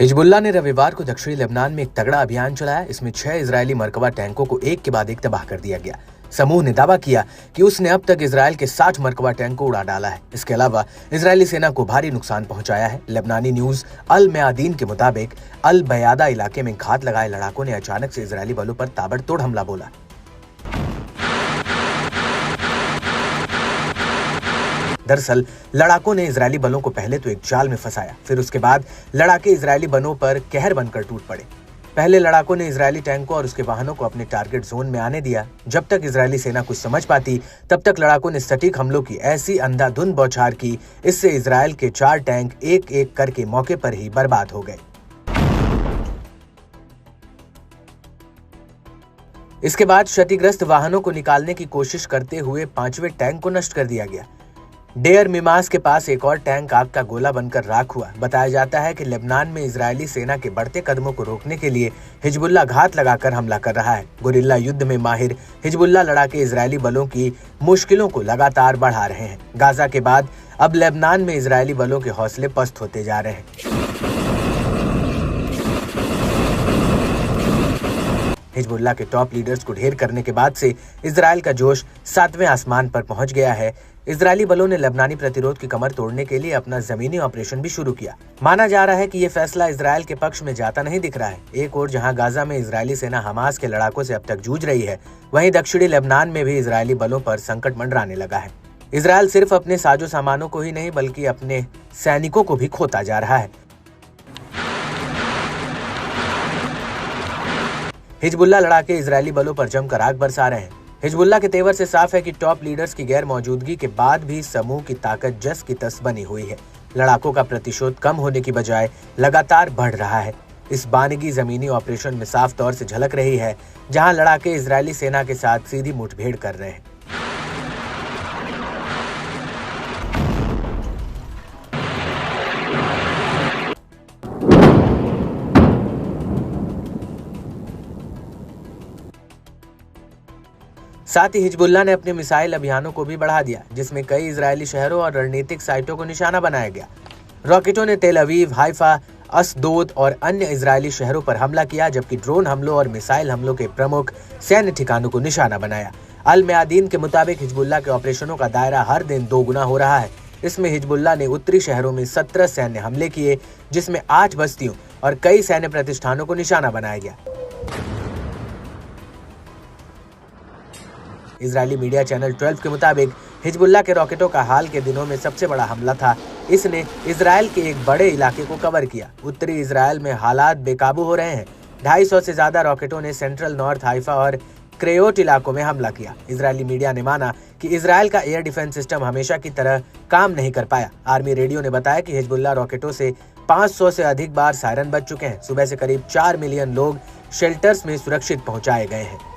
Hezbollah ने रविवार को दक्षिणी लेबनान में एक तगड़ा अभियान चलाया। इसमें 6 इजरायली मरकबा टैंकों को एक के बाद एक तबाह कर दिया गया। समूह ने दावा किया कि उसने अब तक इजरायल के 60 मरकबा टैंक को उड़ा डाला है। इसके अलावा इजरायली सेना को भारी नुकसान पहुंचाया है। लेबनानी न्यूज अल मयादीन के मुताबिक अल बयादा इलाके में घात लगाए लड़ाकों ने अचानक से इजरायली बलों पर ताबड़तोड़ हमला बोला। दरअसल लड़ाकों ने इजरायली बलों को पहले तो एक जाल में फंसाया, फिर उसके बाद लड़ाके इजरायली बलों पर कहर बनकर टूट पड़े। पहले लड़ाकों ने इजरायली टैंकों और उसके वाहनों को अपने टारगेट जोन में आने दिया। जब तक इजरायली सेना कुछ समझ पाती तब तक लड़ाकों ने सटीक हमलों की ऐसी अंधाधुंध बौछार की, इससे इजरायल के 4 टैंक एक एक करके मौके पर ही बर्बाद हो गए। इसके बाद क्षतिग्रस्त वाहनों को निकालने की कोशिश करते हुए 5वें टैंक को नष्ट कर दिया गया। डेयर मिमास के पास एक और टैंक आग का गोला बनकर राख हुआ। बताया जाता है कि लेबनान में इजरायली सेना के बढ़ते कदमों को रोकने के लिए हिजबुल्लाह घात लगाकर हमला कर रहा है। गुरिल्ला युद्ध में माहिर हिजबुल्लाह लड़ाके इजरायली बलों की मुश्किलों को लगातार बढ़ा रहे हैं। गाजा के बाद अब लेबनान में इजरायली बलों के हौसले पस्त होते जा रहे हैं। हिजबुल्लाह के टॉप लीडर्स को ढेर करने के बाद से इजरायल का जोश 7वें आसमान पर पहुंच गया है। इजरायली बलों ने लेबनानी प्रतिरोध की कमर तोड़ने के लिए अपना जमीनी ऑपरेशन भी शुरू किया। माना जा रहा है कि ये फैसला इजरायल के पक्ष में जाता नहीं दिख रहा है। एक ओर जहां गाजा में इजरायली सेना हमास के लड़ाकों से अब तक जूझ रही है, वहीं दक्षिणी लेबनान में भी इजरायली बलों पर संकट मंडराने लगा है। इजरायल सिर्फ अपने साजो सामानों को ही नहीं बल्कि अपने सैनिकों को भी खोता जा रहा है। हिजबुल्लाह लड़ाके इजरायली बलों पर जमकर आग बरसा रहे हैं। हिजबुल्लाह के तेवर से साफ है कि टॉप लीडर्स की गैर मौजूदगी के बाद भी समूह की ताकत जस की तस बनी हुई है। लड़ाकों का प्रतिशोध कम होने की बजाय लगातार बढ़ रहा है। इस बानगी जमीनी ऑपरेशन में साफ तौर से झलक रही है, जहां लड़ाके इजरायली सेना के साथ सीधी मुठभेड़ कर रहे हैं। साथ ही हिजबुल्लाह ने अपने मिसाइल अभियानों को भी बढ़ा दिया, जिसमें कई इजरायली शहरों और रणनीतिक साइटों को निशाना बनाया गया। रॉकेटों ने तेल अवीव, हाइफा, अस्दोद और अन्य इजरायली शहरों पर हमला किया, जबकि ड्रोन हमलों और मिसाइल हमलों के प्रमुख सैन्य ठिकानों को निशाना बनाया। अल मयादीन के मुताबिक हिजबुल्लाह के ऑपरेशनों का दायरा हर दिन 2 गुना हो रहा है। इसमें हिजबुल्लाह ने उत्तरी शहरों में 17 सैन्य हमले किए, जिसमें 8 बस्तियों और कई सैन्य प्रतिष्ठानों को निशाना बनाया गया। इजरायली मीडिया चैनल 12 के मुताबिक हिजबुल्लाह के रॉकेटों का हाल के दिनों में सबसे बड़ा हमला था। इसने इजरायल के एक बड़े इलाके को कवर किया। उत्तरी इजरायल में हालात बेकाबू हो रहे हैं। 250 से ज्यादा रॉकेटों ने सेंट्रल नॉर्थ हाइफा और क्रेयोट इलाकों में हमला किया। इजरायली मीडिया ने माना कि इजरायल का एयर डिफेंस सिस्टम हमेशा की तरह काम नहीं कर पाया। आर्मी रेडियो ने बताया कि हिजबुल्लाह रॉकेटों से 500 से अधिक बार सायरन बज चुके हैं। सुबह से करीब 4 मिलियन लोग शेल्टर्स में सुरक्षित पहुंचाए गए हैं।